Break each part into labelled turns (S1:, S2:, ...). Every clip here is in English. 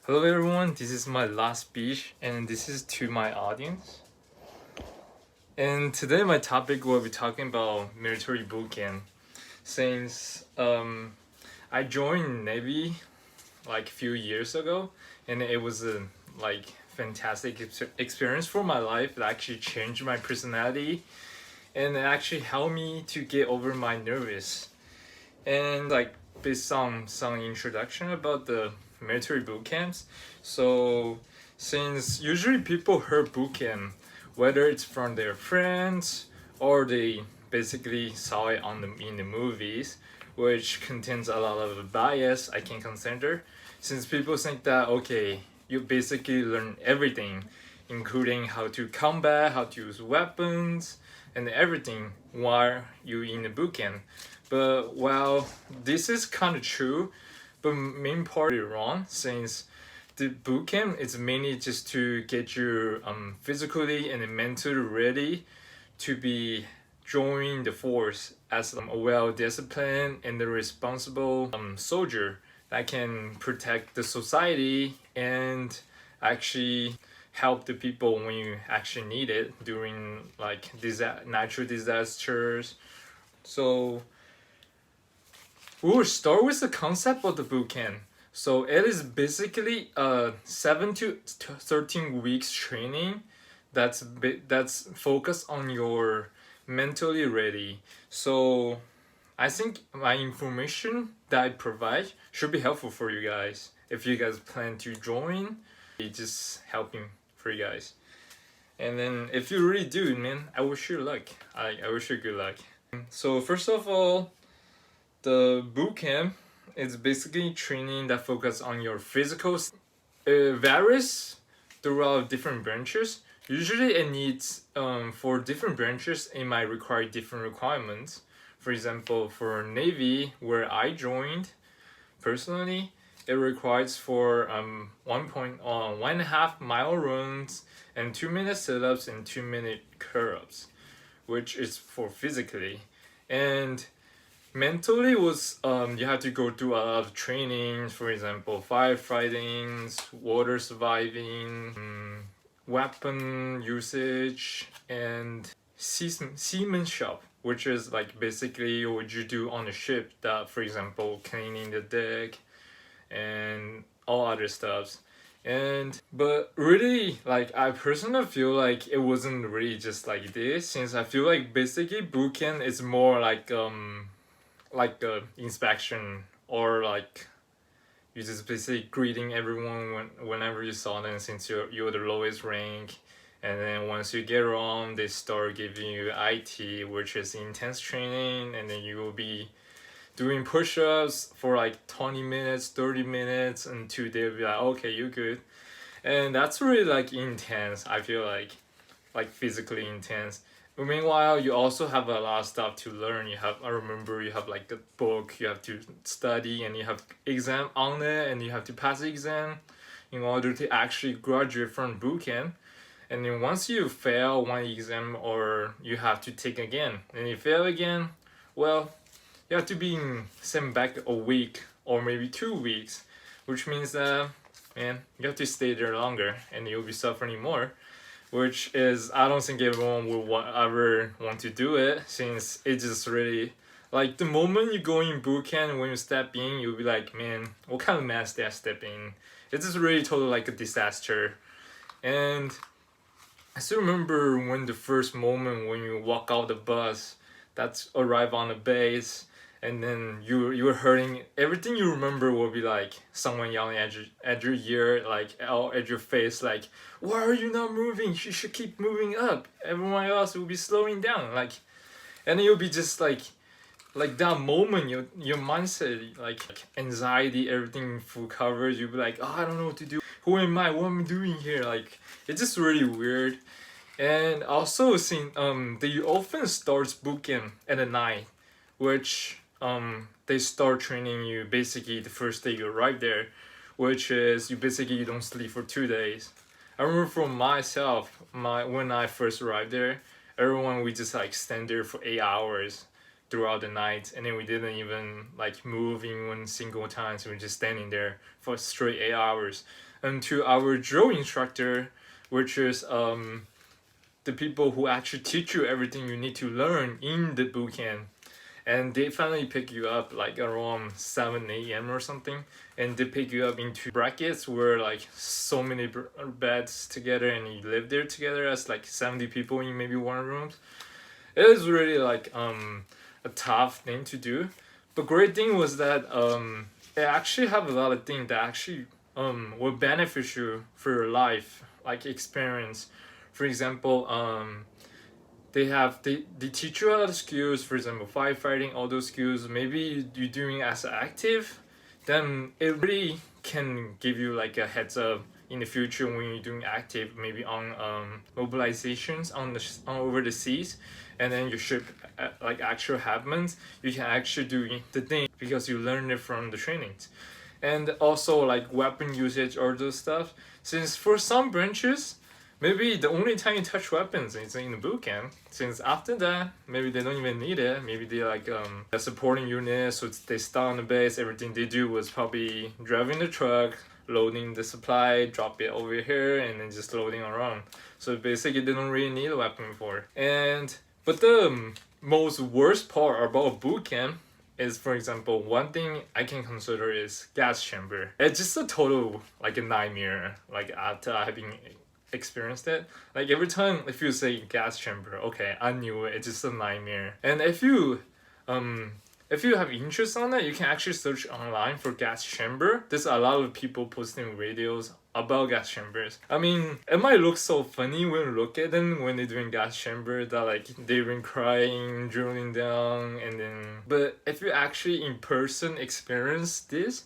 S1: Hello everyone, this is my last speech and this is to my audience. And today my topic will be talking about military boot camp. Since I joined Navy like a few years ago and it was a like fantastic experience for my life. It actually changed my personality and it actually helped me to get over my nervous. And like based on some introduction about the military boot camps. So since usually people heard boot camp, whether it's from their friends or they basically saw it in the movies, which contains a lot of bias I can consider, since people think that okay, you basically learn everything, including how to combat, how to use weapons, and everything while you in the boot camp. But well, this is kind of true, but main part is wrong since the boot camp is mainly just to get you physically and mentally ready to be join the force as a well disciplined and the responsible soldier that can protect the society and actually help the people when you actually need it during like natural disasters. So we will start with the concept of the boot camp. So it is basically a 7 to 13 weeks training that's focused on your mentally ready. So I think my information that I provide should be helpful for you guys. If you guys plan to join, it's just helping for you guys. And then if you really do, man, I wish you luck. I wish you good luck. So first of all, the boot camp is basically training that focus on your physical. It varies throughout different branches. Usually, it needs for different branches, it might require different requirements. For example, for Navy, where I joined personally, it requires for 1.5 mile runs and 2 minute sit-ups and 2 minute curl-ups, which is for physically. And mentally was you have to go through a lot of trainings, for example firefighting, water surviving, weapon usage, and seamanship, which is like basically what you do on a ship, that for example cleaning the deck and all other stuffs. And but really, like I personally feel like it wasn't really just like this, since I feel like basically boot camp is more like a inspection, or like you just basically greeting everyone whenever you saw them, since you're the lowest rank. And then once you get on, they start giving you IT, which is intense training, and then you will be doing push-ups for like 20 minutes 30 minutes until they'll be like okay, you're good. And that's really like intense, I feel like physically intense. But meanwhile, you also have a lot of stuff to learn. I remember you have like a book you have to study, and you have exam on it, and you have to pass the exam in order to actually graduate from boot camp. And then once you fail one exam, or you have to take again, and you fail again, well, you have to be sent back a week or maybe 2 weeks, which means that man, you have to stay there longer, and you'll be suffering more, which is I don't think everyone will ever want to do it, since it just really like the moment you go in boot camp, when you step in, you'll be like, man, what kind of mess did I step in? It's just really totally like a disaster. And I still remember when the first moment when you walk out the bus that's arrive on the base, and then you were hurting. Everything you remember will be like someone yelling at your ear, like at your face, like, why are you not moving? You should keep moving up. Everyone else will be slowing down. Like, and then you'll be just like that moment, your mindset, like anxiety, everything full coverage. You'll be like, oh, I don't know what to do. Who am I? What am I doing here? Like, it's just really weird. And also, since they often starts boot camp at the night, which they start training you basically the first day you arrive there, which is you don't sleep for 2 days. I remember for myself, when I first arrived there, everyone we just like stand there for 8 hours throughout the night, and then we didn't even like move in one single time, so we were just standing there for straight 8 hours. And to our drill instructor, which is the people who actually teach you everything you need to learn in the boot camp, and they finally pick you up like around 7 a.m. or something, and they pick you up into brackets where like so many beds together, and you live there together as like 70 people in maybe one room. It was really like a tough thing to do, but great thing was that they actually have a lot of things that actually will benefit you for your life, like experience. For example, they teach you a lot of skills. For example, firefighting, all those skills. Maybe you're doing as active, then it really can give you like a heads up in the future when you're doing active, maybe on mobilizations on over the seas, and then your ship like actual happens. You can actually do the thing because you learned it from the trainings, and also like weapon usage or those stuff. Since for some branches, maybe the only time you touch weapons is in the boot camp. Since after that, maybe they don't even need it. Maybe they like a supporting unit, so they start on the base. Everything they do was probably driving the truck, loading the supply, drop it over here, and then just loading around. So basically, they don't really need a weapon for. But the most worst part about boot camp is, for example, one thing I can consider is gas chamber. It's just a total like a nightmare. Like after having experienced it, like every time if you say gas chamber, okay, I knew it. It's just a nightmare. And if you have interest on it, you can actually search online for gas chamber. There's a lot of people posting videos about gas chambers. I mean, it might look so funny when you look at them when they're doing gas chamber, that like they've been crying, drilling down, and then. But if you actually in person experience this,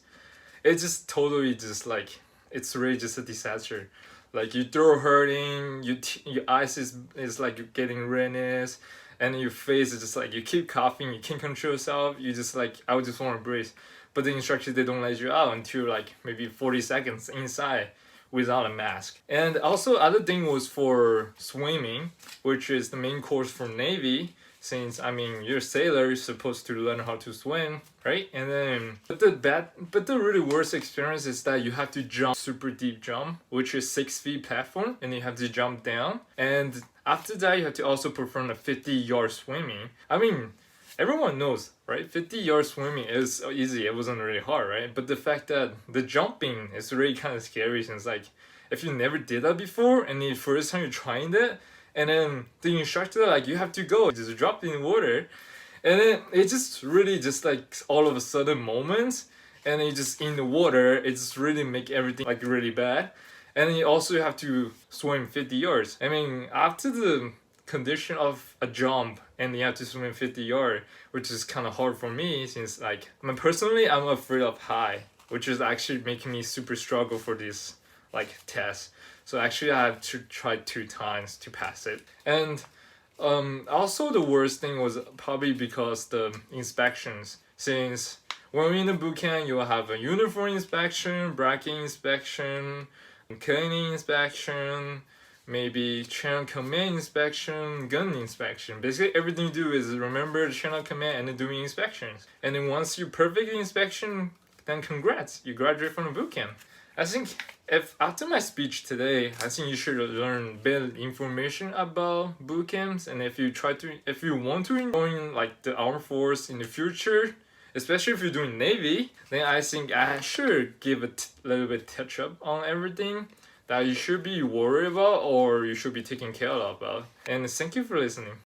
S1: it's just totally just like it's really just a disaster. Like your throat hurting, your eyes is like getting redness, and your face is just like you keep coughing, you can't control yourself. You just like I would just want to breathe, but the instructors they don't let you out until like maybe 40 seconds inside without a mask. And also other thing was for swimming, which is the main course for Navy. Since I mean you're a sailor, you're supposed to learn how to swim, right? And then but the really worst experience is that you have to jump super deep jump, which is 6 feet platform, and you have to jump down. And after that, you have to also perform a 50-yard swimming. I mean, everyone knows, right? 50-yard swimming is easy. It wasn't really hard, right? But the fact that the jumping is really kind of scary, since like if you never did that before and the first time you're trying it, and then the instructor like you have to go just drop in the water, and then it just really just like all of a sudden moments, and you just in the water, it just really make everything like really bad. And you also have to swim 50 yards. I mean, after the condition of a jump and you have to swim 50 yards, which is kind of hard for me, since like personally I'm afraid of high, which is actually making me super struggle for this like test. So actually I have to try 2 times to pass it. And also the worst thing was probably because the inspections. Since when we're in the boot camp, you'll have a uniform inspection, bracket inspection, cleaning inspection, maybe chain of command inspection, gun inspection. Basically everything you do is remember the chain of command and then doing inspections. And then once you perfectly inspection, then congrats, you graduate from the boot camp. I think if after my speech today, I think you should learn better information about boot camps, and if you want to join like the armed force in the future, especially if you're doing Navy, then I think I should give a little bit touch up on everything that you should be worried about or you should be taking care of about. And thank you for listening.